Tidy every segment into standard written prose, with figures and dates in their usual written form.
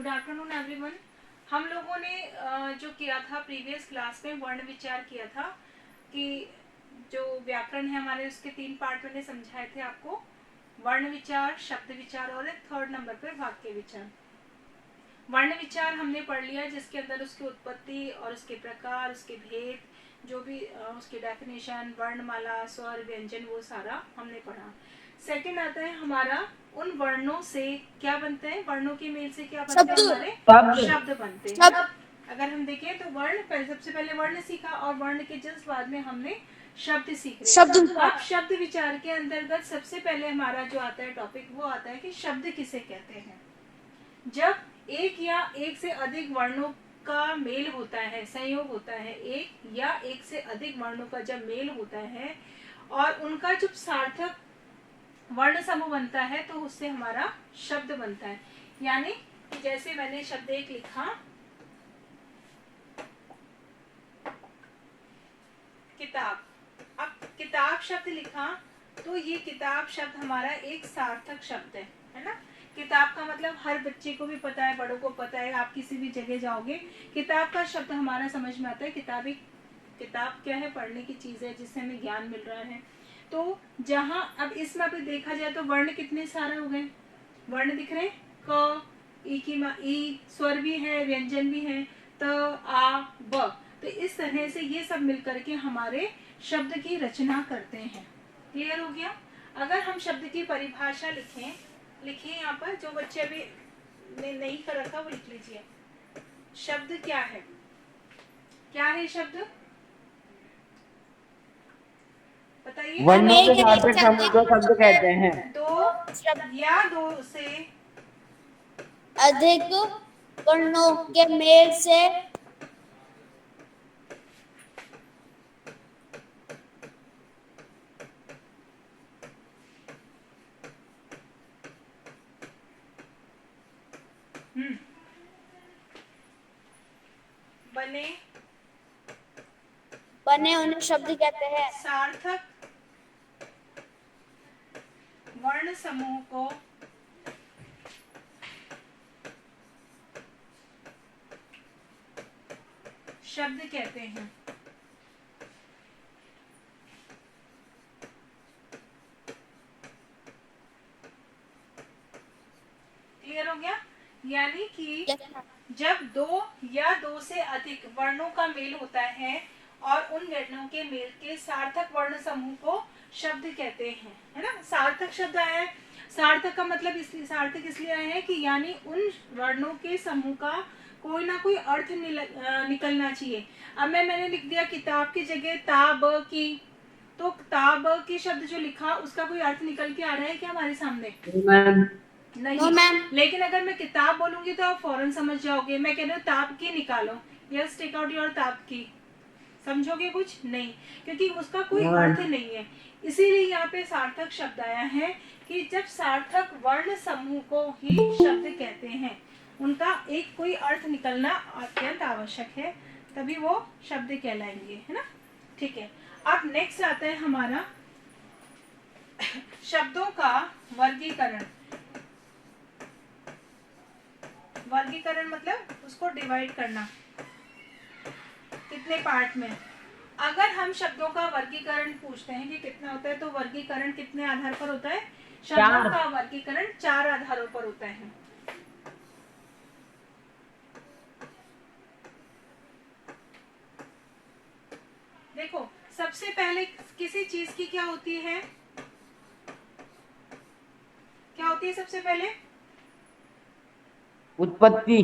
Good afternoon everyone. हम लोगों ने जो किया था प्रीवियस क्लास में वर्ण विचार किया था कि जो व्याकरण है हमारे उसके 3 पार्ट मैंने समझाए थे आपको, वर्ण विचार, शब्द विचार और एक थर्ड नंबर पर वाक्य विचार। वर्ण विचार हमने पढ़ लिया जिसके अंदर उसकी उत्पत्ति और उसके प्रकार, उसके भेद, जो भी उसकी डेफिनेशन, वर्णमाला, स्वर, व्यंजन, वो सारा हमने पढ़ा। सेकंड आता है हमारा उन वर्णों से क्या बनते हैं, वर्णों के मेल से क्या बनते हैं, हमारे शब्द बनते हैं। अगर हम देखें तो वर्ण, सबसे पहले वर्ण सीखा और वर्ण के जस्ट बाद में हमने शब्द सीख रहे हैं। अब शब्द विचार के अंतर्गत सबसे पहले हमारा जो आता है टॉपिक वो आता है कि शब्द किसे कहते हैं। जब एक या एक से अधिक वर्णों का मेल होता है, संयोग होता है, एक या एक से अधिक वर्णों का जब मेल होता है और उनका जब सार्थक वर्ण समूह बनता है तो उससे हमारा शब्द बनता है। यानी जैसे मैंने शब्द एक लिखा किताब, अब किताब शब्द लिखा तो ये किताब शब्द हमारा एक सार्थक शब्द है ना। किताब का मतलब हर बच्चे को भी पता है, बड़ों को पता है, आप किसी भी जगह जाओगे किताब का शब्द हमारा समझ में आता है। किताब क्या है, पढ़ने की चीज है जिससे हमें ज्ञान मिल रहा है। तो जहां अब इसमें अभी देखा जाए तो वर्ण कितने सारे हो गए, वर्ण दिख रहे, क, ई, स्वर भी है, व्यंजन भी है, त, आ, ब। तो इस तरह से ये सब मिलकर के हमारे शब्द की रचना करते हैं। क्लियर हो गया। अगर हम शब्द की परिभाषा लिखें यहाँ पर, जो बच्चे अभी ने नहीं कर रखा वो लिख लीजिए। शब्द क्या है, क्या है शब्द, बताइए। वर्णों के सार्थक समूह को शब्द कहते हैं। दो या दो से अधिक वर्णों के मेल से बने उन्हें शब्द कहते हैं। सार्थक वर्ण समूह को शब्द कहते हैं। क्लियर हो गया। यानी कि जब दो या दो से अधिक वर्णों का मेल होता है और उन वर्णों के मेल के सार्थक वर्ण समूह को शब्द कहते हैं, है ना। सार्थक शब्द आया है, सार्थक का मतलब सार्थक इसलिए आया है कि यानी उन वर्णों के समूह का कोई ना कोई अर्थ निकलना चाहिए। अब मैंने लिख दिया किताब की जगह ताब की, तो ताब की शब्द जो लिखा उसका कोई अर्थ निकल के आ रहा है क्या हमारे सामने? नहीं मैम। लेकिन अगर मैं किताब बोलूंगी तो आप फौरन समझ जाओगे। मैं कह रही हूँ ताप की निकालो, यस टेक आउट योर ताप की, समझोगे कुछ नहीं, क्योंकि उसका कोई अर्थ नहीं है। इसीलिए यहाँ पे सार्थक शब्द आया है कि जब सार्थक वर्ण समूह को ही शब्द कहते हैं, उनका एक कोई अर्थ निकलना अत्यंत आवश्यक है, तभी वो शब्द कहलाएंगे, है ना। ठीक है। अब नेक्स्ट आता है हमारा शब्दों का वर्गीकरण। वर्गीकरण मतलब उसको डिवाइड करना कितने पार्ट में। अगर हम शब्दों का वर्गीकरण पूछते हैं कि कितना होता है, तो वर्गीकरण कितने आधार पर होता है? शब्दों का वर्गीकरण 4 आधारों पर होता है। देखो, सबसे पहले किसी चीज की क्या होती है, क्या होती है सबसे पहले? उत्पत्ति।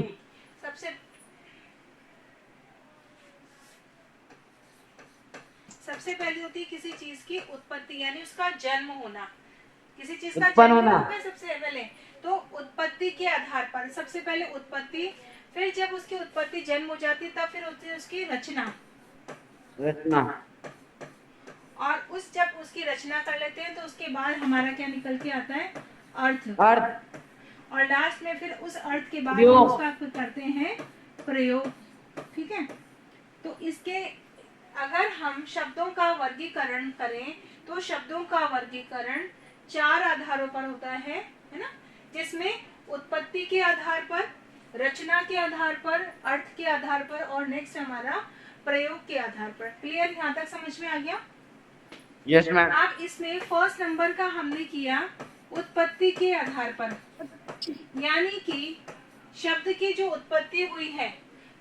सबसे पहले होती है किसी चीज की उत्पत्ति, यानी उसका जन्म होना। किसी चीज का उत्पन्न जन्म होना होगा सबसे पहले, तो उत्पत्ति के आधार पर सबसे पहले उत्पत्ति, फिर जब उसकी उत्पत्ति जन्म हो जाती तब फिर होती है उसकी रचना। और जब उसकी रचना कर लेते हैं तो उसके बाद हमारा क्या निकल के आता है? अर्थ। और लास्ट में फिर उस अर्थ के बाद हम उसका करते हैं प्रयोग। ठीक है। तो इसके अगर हम शब्दों का वर्गीकरण करें तो शब्दों का वर्गीकरण 4 आधारों पर होता है ना, जिसमें उत्पत्ति के आधार पर, रचना के आधार पर, अर्थ के आधार पर, और नेक्स्ट हमारा प्रयोग के आधार पर। क्लियर, यहाँ तक समझ में आ गया? Yes ma'am. अब इसमें फर्स्ट नंबर का हमने किया उत्पत्ति के आधार पर, यानी कि शब्द की जो उत्पत्ति हुई है,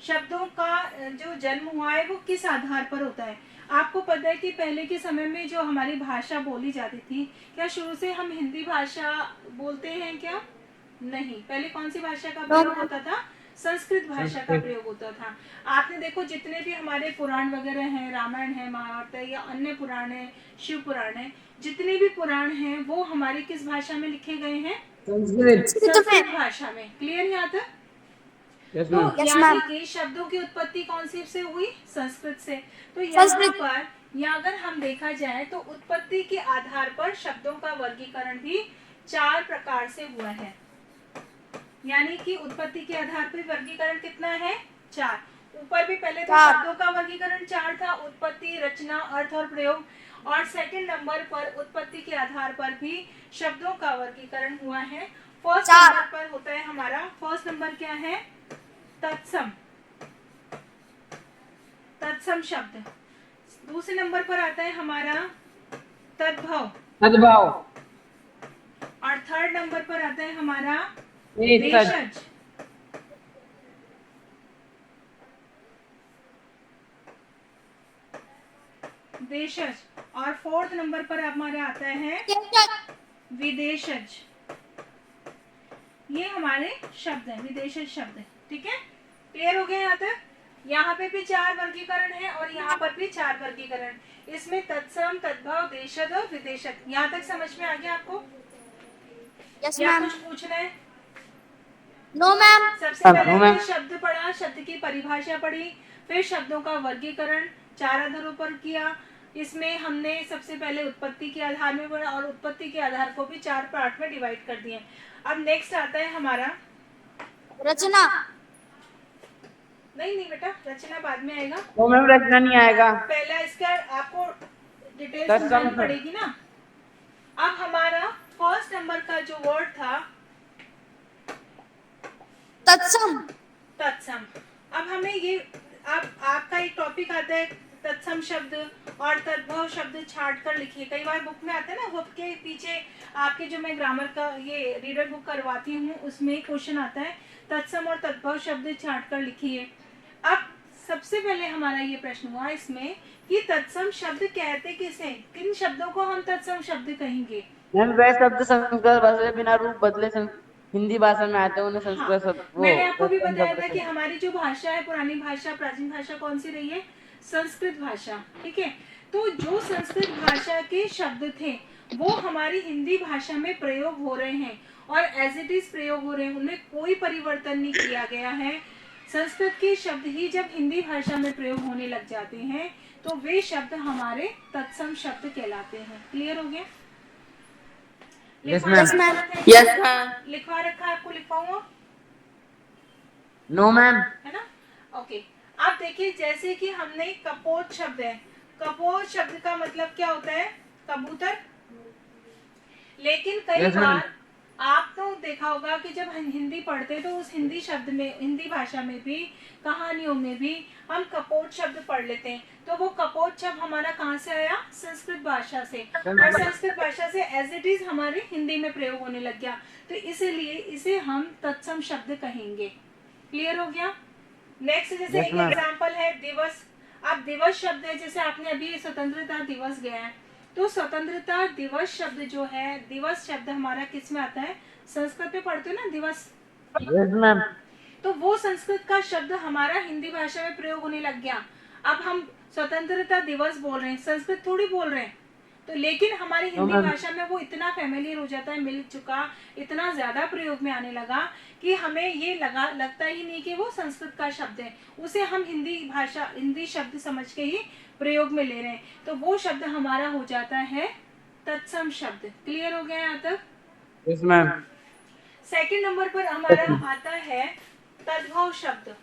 शब्दों का जो जन्म हुआ है वो किस आधार पर होता है। आपको पता है कि पहले के समय में जो हमारी भाषा बोली जाती थी, क्या शुरू से हम हिंदी भाषा बोलते हैं क्या? नहीं, पहले कौन सी भाषा का प्रयोग होता था? संस्कृत भाषा का प्रयोग होता था। आपने देखो जितने भी हमारे पुराण वगैरह हैं, रामायण है, महाभारत है, या अन्य पुराण है, शिव पुराण है, जितने भी पुराण हैं वो हमारी किस भाषा में लिखे गए हैं? संस्कृत भाषा में। क्लियर यहाँ तक? तो यानी कि शब्दों की उत्पत्ति कौन सी से हुई? संस्कृत से। तो यहाँ पर या अगर हम देखा जाए तो उत्पत्ति के आधार पर शब्दों का वर्गीकरण भी 4 प्रकार से हुआ है। यानी कि उत्पत्ति के आधार पर वर्गीकरण कितना है? 4। ऊपर भी पहले तो शब्दों का वर्गीकरण 4 था, उत्पत्ति, रचना, अर्थ और प्रयोग, और सेकंड नंबर पर उत्पत्ति के आधार पर भी शब्दों का वर्गीकरण हुआ है। फर्स्ट नंबर पर होता है हमारा, फर्स्ट नंबर क्या है? तत्सम, तत्सम शब्द। दूसरे नंबर पर आता है हमारा तद्भव, तद्भव, और थर्ड नंबर पर आता है हमारा देशज, देशज, और फोर्थ नंबर पर हमारा आता है विदेशज। ये हमारे शब्द हैं, विदेशज शब्द। ठीक है, क्लियर हो गया यहाँ तक? यहाँ पे भी 4 वर्गीकरण है और यहाँ पर भी 4 वर्गीकरण। इसमें तत्सम, तद्भव, देशज और विदेशज। यहाँ तक समझ में आ गया आपको? यस या मैम। कुछ पूछना है? No ma'am. सबसे पहले तो शब्द पढ़ा, शब्द की परिभाषा पढ़ी, फिर शब्दों का वर्गीकरण 4 आधारों पर किया। इसमें हमने सबसे पहले उत्पत्ति के आधार में पढ़ा और उत्पत्ति के आधार को भी 4 पार्ट में डिवाइड कर दिए। अब नेक्स्ट आता है हमारा रचना। नहीं बेटा, रचना बाद में आएगा। वो मैम रचना नहीं आएगा, पहला इसका आपको डिटेल समझनी पड़ेगी ना। अब हमारा फर्स्ट नंबर का जो वर्ड था तत्सम। तत्सम। अब हमें ये, अब आपका एक टॉपिक आता है तत्सम शब्द और तद्भव शब्द छाट कर लिखिए। कई बार बुक में आता है ना, बुक के पीछे आपके जो मैं ग्रामर का ये रीडर बुक करवाती हूँ उसमें क्वेश्चन आता है तत्सम और तद्भव शब्द छाट कर लिखिए। अब सबसे पहले हमारा ये प्रश्न हुआ इसमें कि तत्सम शब्द कहते किसे? किन शब्दों को हम तत्सम शब्द कहेंगे? मैम वह शब्द संस्कृत भाषा से बिना रूप बदले हिंदी भाषा में आते हैं, उन्हें संस्कृत शब्द। मैंने आपको भी बताया था कि हमारी जो भाषा है, पुरानी भाषा, प्राचीन भाषा कौन सी रही है? संस्कृत भाषा। ठीक है, तो जो संस्कृत भाषा के शब्द थे वो हमारी हिंदी भाषा में प्रयोग हो रहे हैं और एज इट इज प्रयोग हो रहे हैं, उनमें कोई परिवर्तन नहीं किया गया है। संस्कृत के शब्द ही जब हिंदी भाषा में प्रयोग होने लग जाते हैं तो वे शब्द हमारे तत्सम शब्द कहलाते हैं। क्लियर हो गया? Yes ma'am. लिखवा रखा आपको? लिखवाऊंगा? No ma'am. है ना? ओके। अब देखिए, जैसे कि हमने कपोत शब्द है, कपोत शब्द का मतलब क्या होता है? कबूतर। लेकिन कई बार आप तो देखा होगा कि जब हम हिंदी पढ़ते तो उस हिंदी शब्द में, हिंदी भाषा में भी, कहानियों में भी हम कपोत शब्द पढ़ लेते हैं। तो वो कपोत शब्द हमारा कहाँ से आया? संस्कृत भाषा से, और संस्कृत भाषा से एज इट इज हमारे हिंदी में प्रयोग होने लग गया, तो इसीलिए इसे हम तत्सम शब्द कहेंगे। क्लियर हो गया? नेक्स्ट जैसे एक एग्जाम्पल है दिवस। अब दिवस शब्द है, जैसे आपने अभी स्वतंत्रता दिवस गया है, तो स्वतंत्रता दिवस शब्द जो है, दिवस शब्द हमारा किस में आता है? संस्कृत में पढ़ते हो ना दिवस। Yes ma'am. तो वो संस्कृत का शब्द हमारा हिंदी भाषा में प्रयोग होने लग गया। अब हम स्वतंत्रता दिवस बोल रहे हैं, संस्कृत थोड़ी बोल रहे हैं, तो लेकिन हमारी हिंदी भाषा में वो इतना फैमिलियर हो जाता है, मिल चुका, इतना ज्यादा प्रयोग में आने लगा कि हमें ये लगता ही नहीं कि वो संस्कृत का शब्द है, उसे हम हिंदी भाषा, हिंदी शब्द समझ के ही प्रयोग में ले रहे हैं, तो वो शब्द हमारा हो जाता है तत्सम शब्द। क्लियर हो गया यहाँ तक? Yes ma'am. सेकंड नंबर पर हमारा आता है तद्भव शब्द।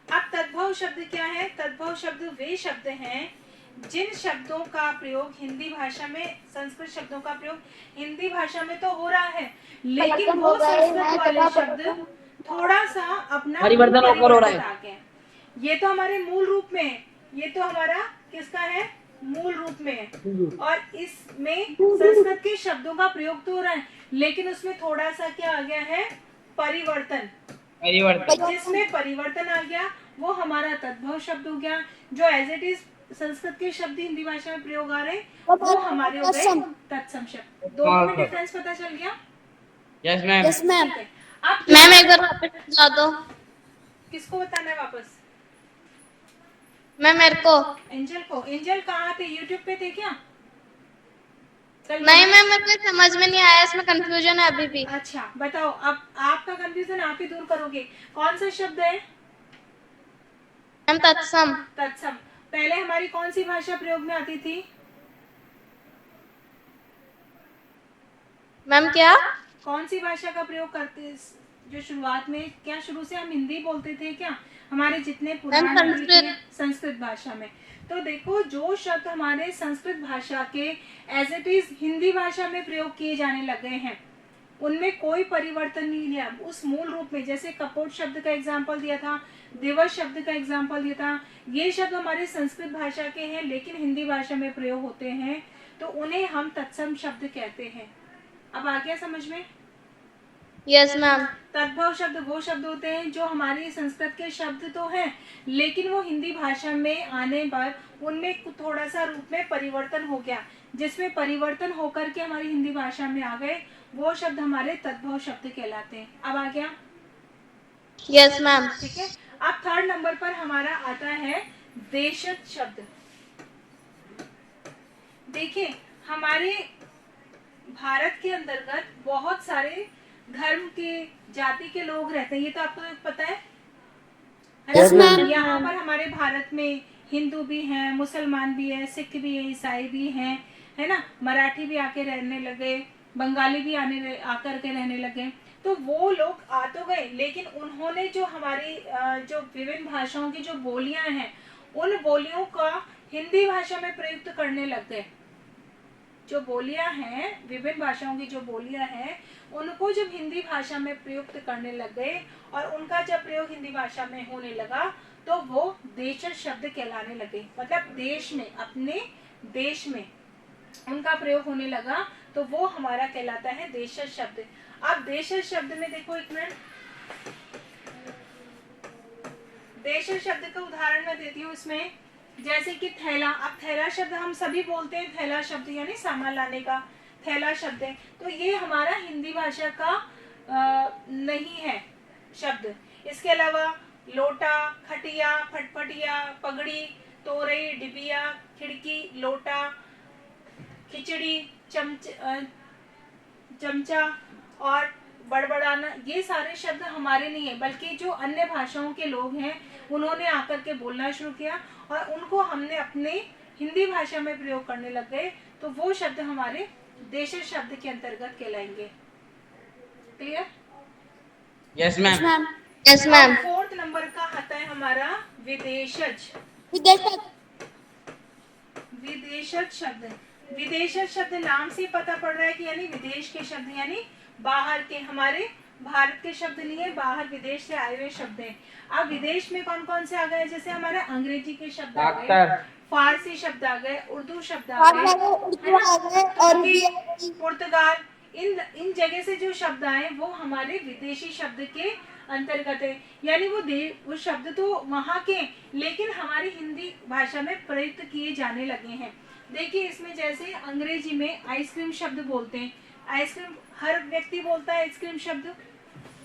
अब तद्भव शब्द क्या है? तद्भव शब्द वे शब्द हैं जिन शब्दों का प्रयोग हिंदी भाषा में, संस्कृत शब्दों का प्रयोग हिंदी भाषा में तो हो रहा है, लेकिन वो संस्कृत वाले शब्द थोड़ा सा अपना परिवर्तन होकर हो रहा परिवर्तित है। आ गए। ये तो हमारे मूल रूप में है, ये तो हमारा किसका है, मूल रूप में है, और इसमें संस्कृत के शब्दों का प्रयोग तो हो रहा है, लेकिन उसमें थोड़ा सा क्या आ गया है, परिवर्तन। जिसमें परिवर्तन आ गया वो हमारा तद्भव शब्द हो गया। जो एज इट इज संस्कृत के शब्द हिंदी भाषा में प्रयोग आ रहे वो हमारे हो गए तत्सम शब्द। दोनों में डिफरेंस पता चल गया? Yes ma'am. Yes ma'am. ठीक है। अब मैम एक बार वापस बता दो। किसको बताना है वापस? मैम मेरे को। एंजल को। एंजल कहाँ थे, यूट्यूब पे थे क्या? नहीं मैम, मेरे को समझ में नहीं आया, इसमें कंफ्यूजन है अभी भी। अच्छा बताओ, अब आपका कंफ्यूजन आप ही दूर करोगे। कौन सा शब्द है? मैम तत्सम। तत्सम। पहले हमारी कौन सी भाषा प्रयोग में आती थी? मैम क्या? कौन सी भाषा का प्रयोग करते, जो शुरुआत में क्या शुरू से हम हिंदी बोलते थे क्या? हमारे जितने पुराण संस्कृत। संस्कृत भाषा में। तो देखो जो शब्द हमारे संस्कृत भाषा के एज इट इज हिंदी भाषा में प्रयोग किए जाने लगे हैं उनमें कोई परिवर्तन नहीं है उस मूल रूप में। जैसे कपोट शब्द का एग्जाम्पल दिया था, दिवस शब्द का एग्जाम्पल दिया था, ये शब्द हमारे संस्कृत भाषा के हैं लेकिन हिंदी भाषा में प्रयोग होते हैं, तो उन्हें हम तत्सम शब्द कहते हैं। अब आ गया समझ में? Yes ma'am. तद्भव शब्द वो शब्द होते हैं जो हमारे संस्कृत के शब्द तो हैं लेकिन वो हिंदी भाषा में आने पर उनमें थोड़ा सा रूप में परिवर्तन हो गया, जिसमें परिवर्तन होकर के हमारी हिंदी भाषा में आ गए, वो शब्द हमारे तद्भव शब्द कहलाते हैं। अब आ गया? Yes ma'am. ठीक है। अब थर्ड नंबर पर हमारा आता है देशज शब्द। देखिए हमारे भारत के अंतर्गत बहुत सारे धर्म के, जाति के लोग रहते हैं, ये तो आपको पता है Yes, ma'am. यहाँ पर हमारे भारत में हिंदू भी हैं, मुसलमान भी है, सिख भी है, ईसाई भी हैं, है ना, मराठी भी आके रहने लगे, बंगाली भी आकर के रहने लगे। तो वो लोग आ तो गए लेकिन उन्होंने जो हमारी जो विभिन्न भाषाओं की जो बोलियां हैं उन बोलियों का हिंदी भाषा में प्रयुक्त करने लग गए। जो बोलियां हैं, विभिन्न भाषाओं की जो बोलियां हैं उनको जब हिंदी भाषा में प्रयुक्त करने लग गए और उनका जब प्रयोग हिंदी भाषा में होने लगा तो वो देशज शब्द कहलाने लगे। मतलब देश में, अपने देश में उनका प्रयोग होने लगा तो वो हमारा कहलाता है देशज शब्द। अब देशज शब्द में देखो एक मिनट, देशज शब्द का उदाहरण मैं देती हूँ इसमें। जैसे कि थैला, अब थैला शब्द हम सभी बोलते हैं, थैला शब्द यानी सामान लाने का थैला शब्द है, तो ये हमारा हिंदी भाषा का नहीं है शब्द। इसके अलावा लोटा, खटिया, फटफटिया, पगड़ी, तोरई, डिबिया, खिड़की, लोटा, खिचड़ी, चमचा और बड़बड़ाना, ये सारे शब्द हमारे नहीं है बल्कि जो अन्य भाषाओं के लोग हैं उन्होंने आकर के बोलना शुरू किया और उनको हमने अपने हिंदी भाषा में प्रयोग करने लग गए, तो वो शब्द हमारे देशज शब्द के अंतर्गत कहलाएंगे। Clear? Yes ma'am. Yes ma'am. Fourth number का आता है हमारा विदेशज। विदेशज शब्द, विदेशज शब्द नाम से पता पड़ रहा है कि यानी विदेश के शब्द, यानी बाहर के, हमारे भारत के शब्द नहीं है, बाहर विदेश से आए हुए शब्द हैं। अब विदेश में कौन कौन से आ गए? जैसे हमारे अंग्रेजी के शब्द आ गए, फारसी शब्द आ गए, उर्दू शब्द आ गए, पुर्तगाल, इन जगह से जो शब्द आए वो हमारे विदेशी शब्द के अंतर्गत है। यानी वो शब्द तो वहाँ के लेकिन हमारी हिंदी भाषा में प्रयुक्त किए जाने लगे हैं। देखिए इसमें जैसे अंग्रेजी में आइसक्रीम शब्द बोलते हैं, आइसक्रीम हर व्यक्ति बोलता है आइसक्रीम शब्द,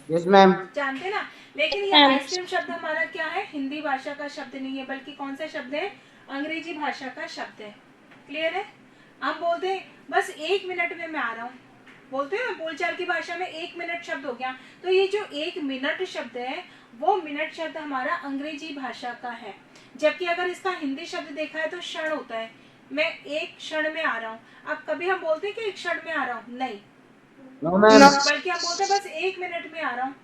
यस मैम। जानते ना, लेकिन ये आइसक्रीम शब्द हमारा क्या है? हिंदी भाषा का शब्द नहीं है बल्कि कौन सा शब्द है? अंग्रेजी भाषा का शब्द है। क्लियर है? हम बोलते हैं बस 1 मिनट में मैं आ रहा हूँ, बोलते हैं ना बोलचाल की भाषा में 1 मिनट शब्द हो गया, तो ये जो 1 मिनट शब्द है वो मिनट शब्द हमारा अंग्रेजी भाषा का है। जबकि अगर इसका हिंदी शब्द देखा है तो क्षण होता है, मैं 1 क्षण में आ रहा हूँ। अब कभी हम बोलते हैं कि 1 क्षण में आ रहा हूँ? नहीं, बल्कि हम बोलते हैं बस 1 मिनट में आ रहा हूँ।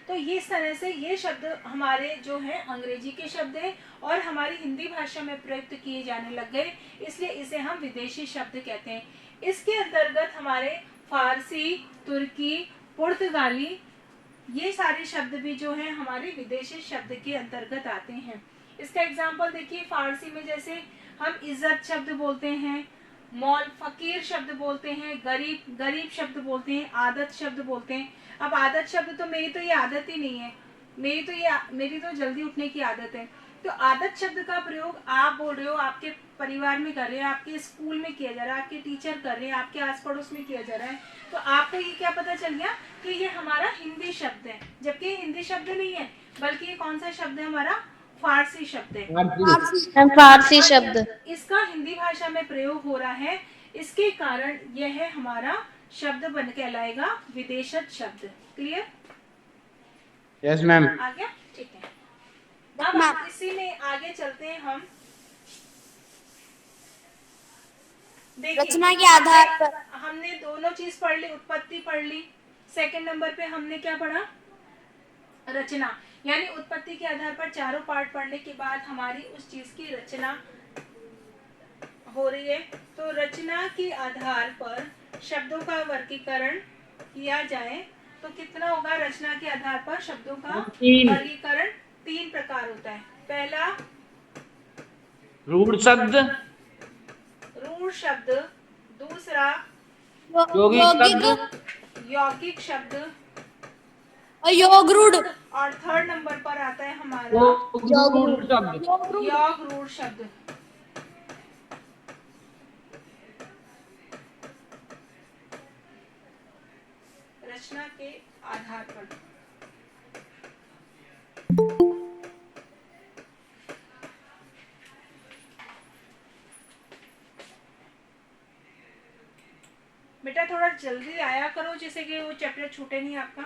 तो ये इस तरह से ये शब्द हमारे जो है अंग्रेजी के शब्द हैं और हमारी हिंदी भाषा में प्रयुक्त किए जाने लग गए, इसलिए इसे हम विदेशी शब्द कहते हैं। इसके अंतर्गत हमारे फारसी, तुर्की, पुर्तगाली ये सारे शब्द भी जो है हमारे विदेशी शब्द के अंतर्गत आते हैं। इसका एग्जाम्पल देखिए, फारसी में जैसे हम इज्जत शब्द बोलते हैं, मौल फकीर शब्द बोलते हैं, गरीब गरीब शब्द बोलते हैं, आदत शब्द बोलते हैं। अब आदत शब्द तो मेरी तो ये आदत ही नहीं है, मेरी तो जल्दी उठने की आदत है। तो आदत शब्द का प्रयोग आप बोल रहे हो, आपके परिवार में कर रहे हैं, आपके स्कूल में किया जा रहा है, आपके टीचर कर रहे हैं, आपके आस पड़ोस में किया जा रहा है, तो आपको ये क्या पता चल गया कि ये हमारा हिंदी शब्द है, जबकि ये हिंदी शब्द नहीं है, बल्कि ये कौन सा शब्द है, हमारा फारसी शब्द है। फारसी शब्द। इसका हिंदी भाषा में प्रयोग हो रहा है, इसके कारण यह हमारा शब्द बन कहलाएगा विदेशज शब्द। क्लियर? Yes ma'am. आ गया? ठीक है। अब इसी में आगे चलते हैं हम। देखिए, रचना के आधार पर हमने दोनों चीज पढ़ ली, उत्पत्ति पढ़ ली। सेकंड नंबर पे हमने क्या पढ़ा? रचना, यानी उत्पत्ति के आधार पर चारों पार्ट पढ़ने के बाद हमारी उस चीज की रचना हो रही है। तो रचना के आधार पर शब्दों का वर्गीकरण किया जाए तो कितना होगा? रचना के आधार पर शब्दों का वर्गीकरण 3 प्रकार होता है। पहला रूढ़ शब्द, रूढ़ शब्द, दूसरा यौगिक शब्द और योग रूढ़, और थर्ड नंबर पर आता है हमारा रूढ़ शब्द। योग रूढ़ शब्द। रचना के आधार पर बेटा थोड़ा जल्दी आया करो, जैसे कि वो चैप्टर छूटे नहीं आपका।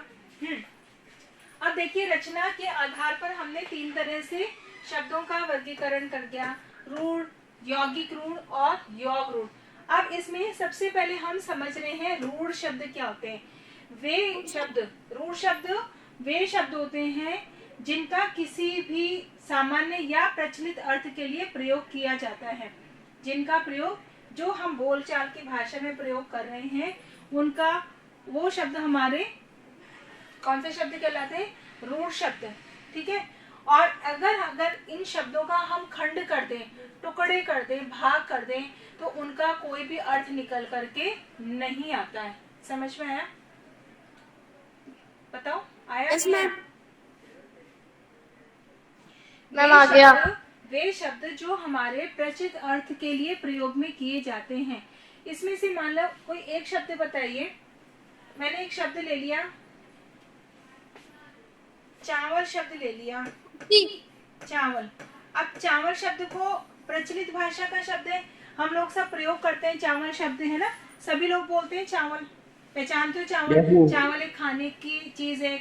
अब देखिए, रचना के आधार पर हमने 3 तरह से शब्दों का वर्गीकरण कर दिया, रूढ़, यौगिक रूढ़ और योग रूढ़। अब इसमें सबसे पहले हम समझ रहे हैं रूढ़ शब्द क्या होते हैं। रूढ़ शब्द वे शब्द होते हैं जिनका किसी भी सामान्य या प्रचलित अर्थ के लिए प्रयोग किया जाता है। जिनका प्रयोग जो हम बोलचाल की भाषा में प्रयोग कर रहे हैं, उनका वो शब्द हमारे कौन से शब्द कहलाते हैं? रूढ़ शब्द। ठीक है। और अगर इन शब्दों का हम खंड कर दें, टुकड़े कर दें, भाग कर दें, तो उनका कोई भी अर्थ निकल करके नहीं आता है। समझ में आया? बताओ, आया? yes, मैम आ गया। वे शब्द जो हमारे प्रचलित अर्थ के लिए प्रयोग में किए जाते हैं। इसमें से मान लो कोई एक शब्द बताइए। मैंने एक शब्द ले लिया, चावल शब्द ले लिया, चावल। अब चावल शब्द को प्रचलित भाषा का शब्द है, हम लोग सब प्रयोग करते हैं, चावल शब्द है ना, सभी लोग बोलते हैं चावल। पहचानते हो चावल? चावल एक खाने की चीज है,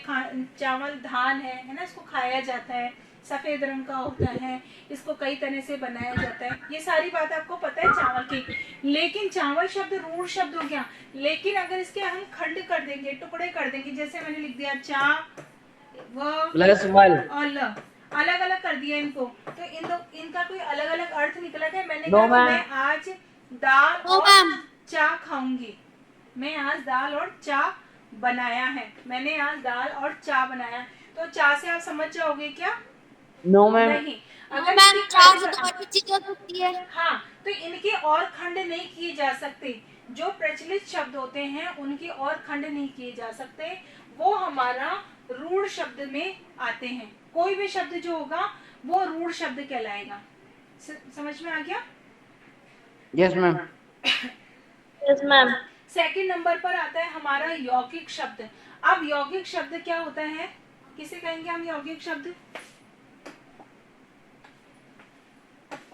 चावल धान है ना, इसको खाया जाता है, सफेद रंग का होता है, इसको कई तरह से बनाया जाता है। ये सारी बात आपको पता है चावल की। लेकिन चावल शब्द रूढ़ शब्द हो गया। लेकिन अगर इसके हम खंड कर देंगे, टुकड़े कर देंगे, जैसे मैंने लिख दिया चा व और ल, अलग अलग कर दिया इनको, तो इनका कोई अलग अलग अर्थ निकला क्या? मैंने कहा मैं आज दाल और चा खाऊंगी, मैं आज दाल और चा बनाया है, मैंने आज दाल और चा बनाया, तो चा से आप समझ जाओगे क्या? No ma'am. नहीं। अगर मैम चार से तो और चीज हो सकती है। हाँ, तो इनके और खंड नहीं किए जा सकते। जो प्रचलित शब्द होते हैं उनके और खंड नहीं किए जा सकते, वो हमारा रूढ़ शब्द में आते हैं। कोई भी शब्द जो होगा वो रूढ़ शब्द कहलाएगा। समझ में आ गया? Yes ma'am. Yes ma'am. Second number पर आता है हमारा यौगिक शब्द। अब यौगिक शब्द क्या होता है? किसे कहेंगे हम यौगिक शब्द?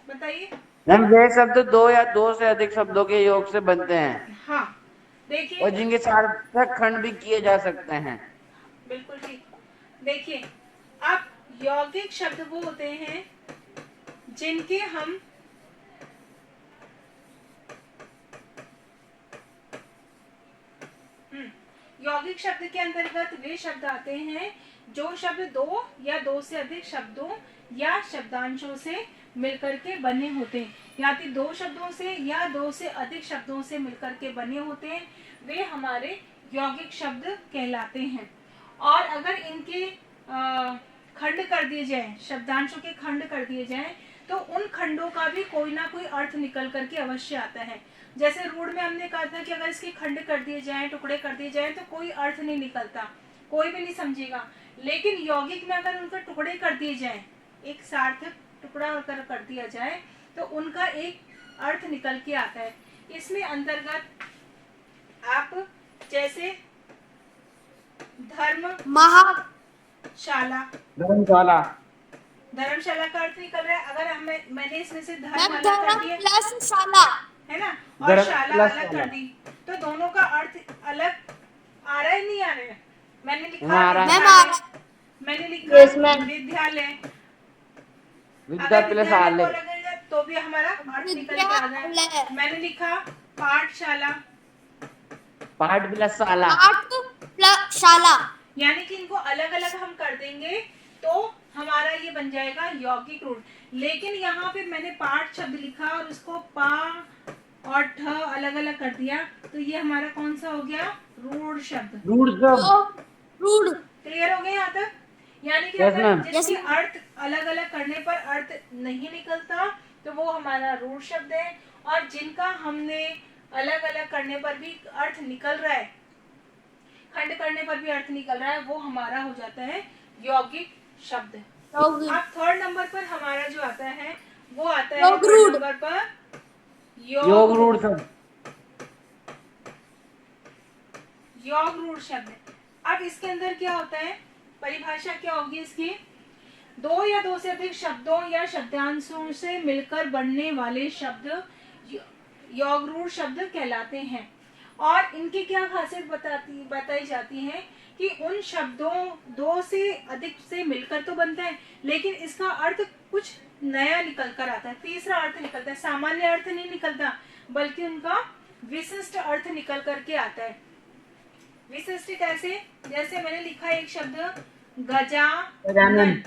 बताइए। मैम वे शब्द 2 या 2 से अधिक शब्दों के योग से बनते हैं। हाँ, देखिए, और जिनके सार्थक खंड भी किए जा सकते हैं। बिल्कुल ठीक। देखिए, अब यौगिक शब्द वो होते हैं जिनके हम यौगिक शब्द के अंतर्गत वे शब्द आते हैं जो शब्द दो या दो से अधिक शब्दों या शब्दांशों से मिलकर के बने होते हैं, या तो दो शब्दों से या दो से अधिक शब्दों से मिलकर के बने होते हैं, वे हमारे यौगिक शब्द कहलाते हैं। और अगर इनके खंड कर दिए जाए, शब्दांशों के खंड कर दिए जाए, तो उन खंडों का भी कोई ना कोई अर्थ निकल करके अवश्य आता है। जैसे रूढ़ में हमने कहा था कि अगर इसके खंड कर दिए जाए, टुकड़े कर दिए जाए, तो कोई अर्थ नहीं निकलता, कोई भी नहीं समझेगा। लेकिन यौगिक में अगर उनके टुकड़े कर दिए जाए, एक सार्थक टुकड़ा कर दिया जाए, तो उनका एक अर्थ निकल के आता है। इसमें अंतर्गत आप जैसे धर्मशाला, धर्मशाला, धर्मशाला का अर्थ निकल रहा है। अगर मैंने इसमें से धर्म मैम अलग कर धर्म दिया प्लस शाला है ना, और धर्म शाला प्लस अलग शाला। कर दी, तो दोनों का अर्थ अलग आ रहा है नहीं आ रहा है? मैंने लिखा हाँ, आ रहा है। मैम आ रहा मैंने लिखा Yes, ma'am. विद्यालय, विद्या अगर प्लस विद्यालय आलय, को लगेगा तो भी हमारा अर्थ निकल के आ जाए। विद्यालय। मैंने लिखा पाठशाला, पाठ प्लस शाला, आठ प्लस शाला यानी कि इनको अलग अलग हम कर देंगे तो हमारा ये बन जाएगा यौगिक रूढ़। लेकिन यहाँ पे मैंने पाठ शब्द लिखा और उसको पा और ठ अलग अलग कर दिया, तो ये हमारा कौन सा हो गया? रूढ़ शब्द। रूढ़ शब्द। रूढ़ क्लियर हो गया यहाँ तक? यानी कि Yes, अगर ma'am. जिसके Yes, अर्थ अलग अलग करने पर अर्थ नहीं निकलता तो वो हमारा रूढ़ शब्द है, और जिनका हमने अलग अलग करने पर भी अर्थ निकल रहा है, खंड करने पर भी अर्थ निकल रहा है, वो हमारा हो जाता है यौगिक शब्द। यौगिक। अब थर्ड नंबर पर हमारा जो आता है वो आता है योग थर्ड रूढ़। नंबर पर योग रूढ़ शब्द। योग रूढ़ शब्द। अब इसके अंदर क्या होता है, परिभाषा क्या होगी इसकी? दो या दो से अधिक शब्दों या शब्दांशों से मिलकर बनने वाले शब्द योग रूढ़ शब्द कहलाते हैं। और इनकी क्या खासियत बताई जाती है कि उन शब्दों दो से अधिक से मिलकर तो बनता है, लेकिन इसका अर्थ कुछ नया निकल कर आता है, तीसरा अर्थ निकलता है। सामान्य अर्थ नहीं निकलता, बल्कि उनका विशिष्ट अर्थ निकल करके आता है। विशिष्ट कैसे? जैसे मैंने लिखा एक शब्द गजानन।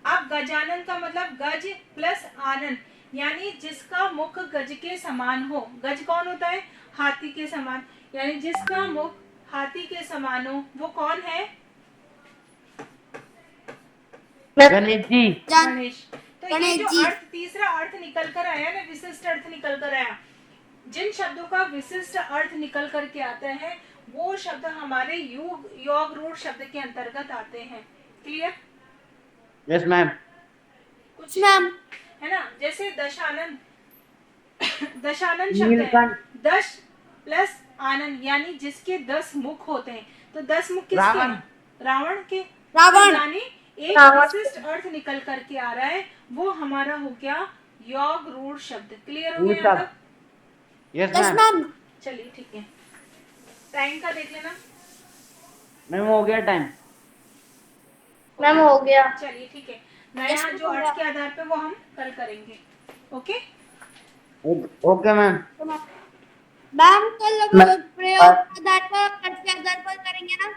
अब गजानन का मतलब गज प्लस आनन, यानी जिसका मुख गज के समान हो। गज कौन होता है? हाथी के समान, यानी जिसका मुख हाथी के समान हो, वो कौन है? गणेश जी। गणेश। तो ये गणेश जो जी। अर्थ तीसरा अर्थ निकल कर आया ना, विशिष्ट अर्थ निकल कर आया, जिन शब्दों का विशिष्ट अर्थ निकल करके आता है वो शब्द हमारे योग रूढ़ शब्द के अंतर्गत आते हैं। क्लियर? Yes ma'am. कुछ मैम है ना, जैसे दशानन, दशानन शब्द है, नीलकंठ। 10 प्लस आनंद, यानी जिसके 10 मुख होते हैं। तो 10 मुख किसके? रावण। रावण के। रावण। यानी एक रावण। विशिष्ट अर्थ निकल करके आ रहा है, वो हमारा हो गया योग रूढ़ शब्द। क्लियर हो गया यहाँ तक? Yes yes ma'am. मैम चलिए ठीक है, टाइम का देख लेना। मैम हो गया टाइम। मैम हो गया। चलिए ठीक है, नया जो अर्थ के आधार पे वो हम कल करेंगे। Okay okay ma'am. मैम कल प्रयोग के आधार पर अर्थ के आधार पर करेंगे ना?